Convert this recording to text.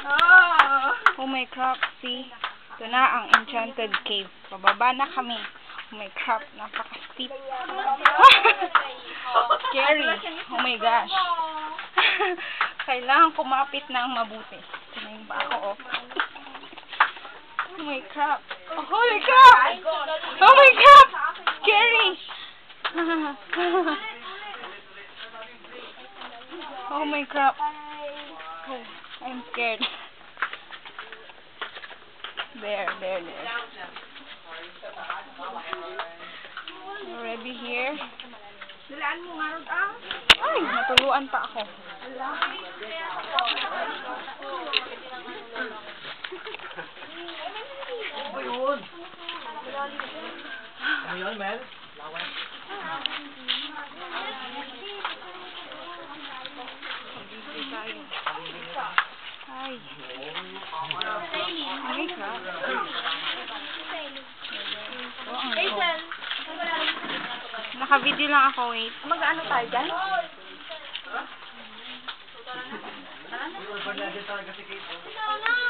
Oh my crap, see? Ito na ang enchanted cave. Pababa na kami. Oh my crap, napaka-steep. Scary. Oh my gosh. Kailangan kumapit ng mabuti. Ito na yung pa ako, oh. Oh my crap. Oh, holy crap! Oh my crap! Scary! Oh my crap. Oh, I'm scared. There. Already here. Ay, natuluan pa ako. Ano yun, Mel? Lawan. Ay. Ay, ka. Naka-video lang ako, wait. Mag-ano tayo dyan? Talaga si Kate.